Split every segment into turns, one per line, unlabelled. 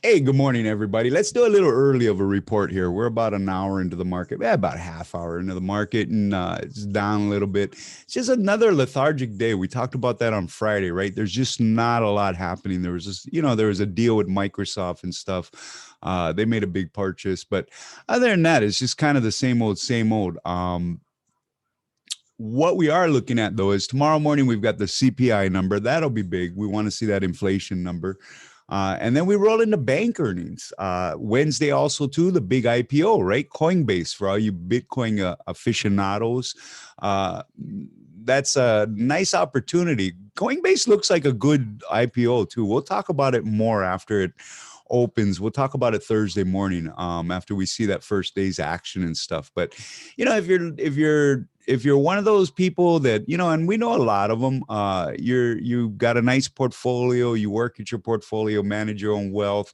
Hey, good morning, everybody. Let's do a little early of a report here. We're about an hour into the market, about a half hour into the market, and it's down a little bit. It's just another lethargic day. We talked about that on Friday, right? There's just not a lot happening. There was just, there was a deal with Microsoft and stuff. They made a big purchase, but other than that, it's just kind of the same old, same old. What we are looking at, though, is tomorrow morning we've got the CPI number. That'll be big. We want to see that inflation number. And then we roll into bank earnings. Wednesday also, too, the big IPO, right? Coinbase, for all you Bitcoin aficionados. That's a nice opportunity. Coinbase looks like a good IPO, too. We'll talk about it more after it opens. We'll talk about it Thursday morning after we see that first day's action and stuff. But if you're one of those people that, and we know a lot of them, you've got a nice portfolio, you work at your portfolio, manage your own wealth,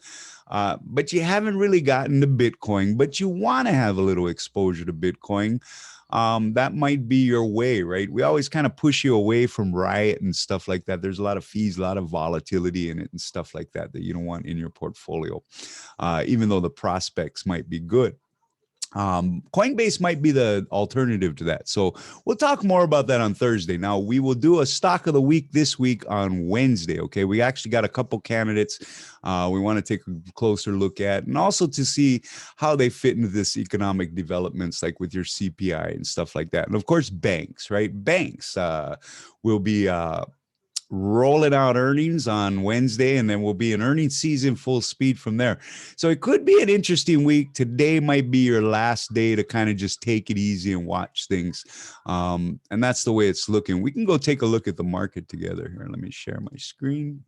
but you haven't really gotten to Bitcoin, but you want to have a little exposure to Bitcoin. That might be your way, right? We always kind of push you away from Riot and stuff like that. There's a lot of fees, a lot of volatility in it and stuff like that you don't want in your portfolio, even though the prospects might be good. Coinbase might be the alternative to that. So we'll talk more about that on Thursday. Now, we will do a stock of the week this week on Wednesday. Okay. We actually got a couple candidates we want to take a closer look at, and also to see how they fit into this economic developments, like with your CPI and stuff like that. And of course, banks, right? Banks will be rolling out earnings on Wednesday, and then we'll be in earnings season full speed from there. So it could be an interesting week. Today might be your last day to kind of just take it easy and watch things. And that's the way it's looking. We can go take a look at the market together here. Let me share my screen.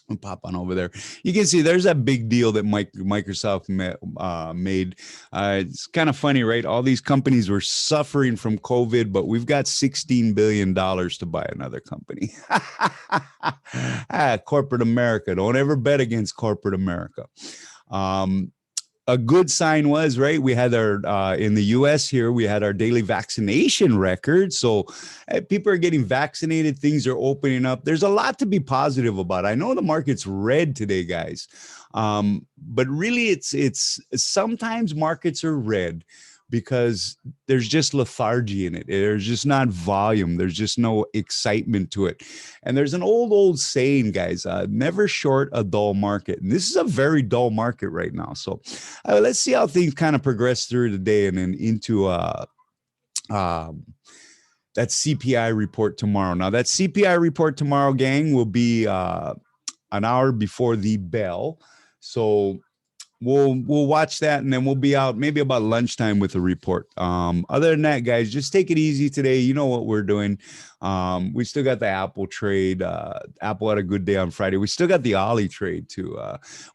I'll pop on over there. You can see there's that big deal that Microsoft made. It's kind of funny, right? All these companies were suffering from COVID, but we've got $16 billion to buy another company. Corporate America. Don't ever bet against corporate America. A good sign was, right, we had our, in the US here, we had our daily vaccination record. So people are getting vaccinated. Things are opening up. There's a lot to be positive about. I know the market's red today, guys. But really it's sometimes markets are red because there's just lethargy in it. There's just not volume. There's just no excitement to it. And there's an old saying, guys, never short a dull market. And this is a very dull market right now. So let's see how things kind of progress through the day and then into that CPI report tomorrow. Now, that CPI report tomorrow, gang, will be an hour before the bell. So we'll watch that, and then we'll be out maybe about lunchtime with a report. Other than that, guys, just take it easy today. You know what we're doing. We still got the Apple trade. Apple had a good day on Friday. We still got the Ollie trade too.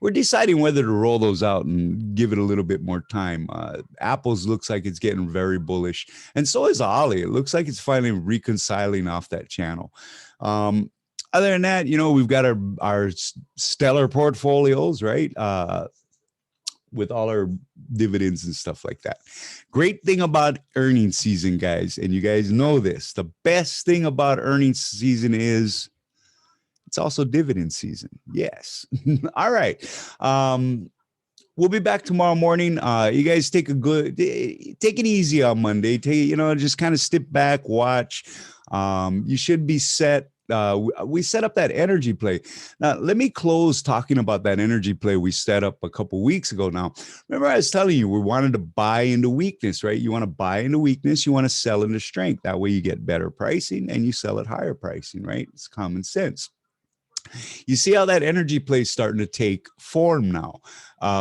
We're deciding whether to roll those out and give it a little bit more time. Apple's looks like it's getting very bullish, and so is Ollie. It looks like it's finally reconciling off that channel. Other than that, we've got our stellar portfolios, right? With all our dividends and stuff like that. Great thing about earnings season, guys, and you guys know this, the best thing about earnings season is it's also dividend season. Yes. All right. We'll be back tomorrow morning. You guys take it easy on Monday. Just kind of step back, watch. You should be set. We set up that energy play. Now, let me close talking about that energy play we set up a couple weeks ago. Now, remember I was telling you we wanted to buy into weakness, right? You want to buy into weakness. You want to sell into strength. That way you get better pricing and you sell at higher pricing, right? It's common sense. You see how that energy play is starting to take form now.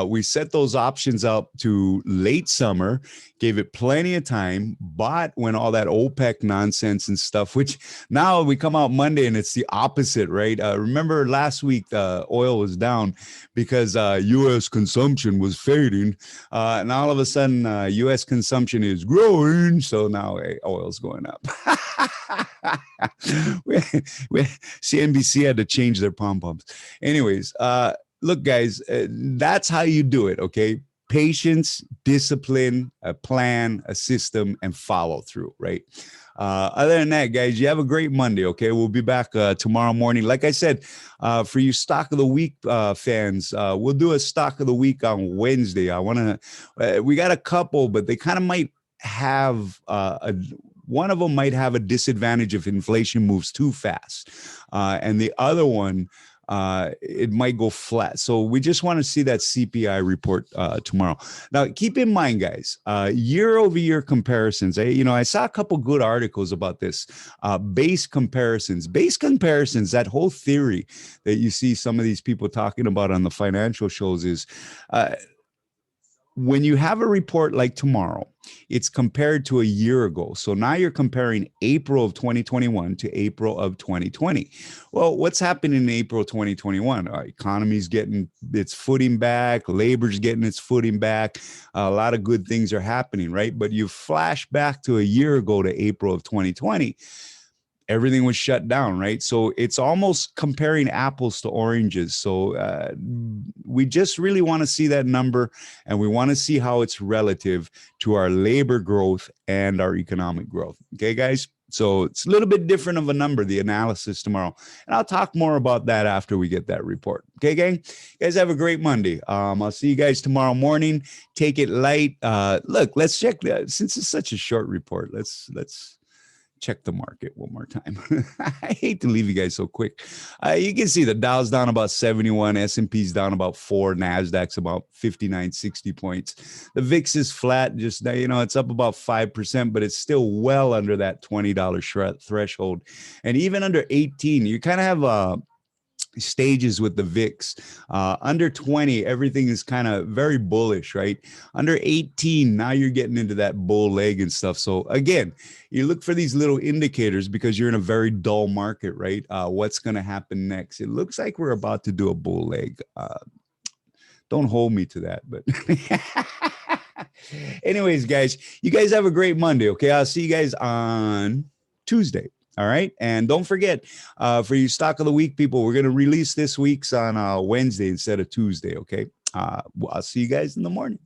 We set those options up to late summer, gave it plenty of time, bought when all that OPEC nonsense and stuff, which now we come out Monday and it's the opposite, right? Remember last week, oil was down because U.S. consumption was fading. And all of a sudden, U.S. consumption is growing. So now oil's going up. CNBC had to change their pom-poms. Anyways, look, guys, that's how you do it, okay? patience, discipline, a plan, a system, and follow through, right? Other than that, guys, you have a great Monday. Okay, we'll be back tomorrow morning. Like I said, for you stock of the week fans, we'll do a stock of the week on Wednesday. I want to. We got a couple, but they kind of might have one of them might have a disadvantage if inflation moves too fast, and the other one. It might go flat. So we just want to see that CPI report tomorrow. Now, keep in mind, guys, year over year comparisons. I saw a couple good articles about this. Base comparisons, that whole theory that you see some of these people talking about on the financial shows is when you have a report like tomorrow, it's compared to a year ago. So now you're comparing April of 2021 to April of 2020. Well, what's happened in April 2021? Our economy's getting its footing back, labor's getting its footing back. A lot of good things are happening, right? But you flash back to a year ago to April of 2020. Everything was shut down, right? So it's almost comparing apples to oranges. So we just really want to see that number, and we want to see how it's relative to our labor growth and our economic growth. Okay, guys? So it's a little bit different of a number, the analysis tomorrow. And I'll talk more about that after we get that report. Okay, gang? You guys have a great Monday. I'll see you guys tomorrow morning. Take it light. Look, let's check that. Since it's such a short report, let's check the market one more time. I hate to leave you guys so quick. You can see the Dow's down about 71, S&P's down about 4, NASDAQ's about 59, 60 points. The VIX is flat, just, it's up about 5%, but it's still well under that $20 threshold. And even under 18, you kind of have stages with the VIX. Under 20, everything is kind of very bullish, right? Under 18, now you're getting into that bull leg and stuff. So again, you look for these little indicators because you're in a very dull market, right? What's going to happen next? It looks like we're about to do a bull leg. Don't hold me to that, but anyways, guys, you guys have a great Monday. Okay. I'll see you guys on Tuesday. All right. And don't forget, for you stock of the week people, we're going to release this week's on Wednesday instead of Tuesday. Okay. I'll see you guys in the morning.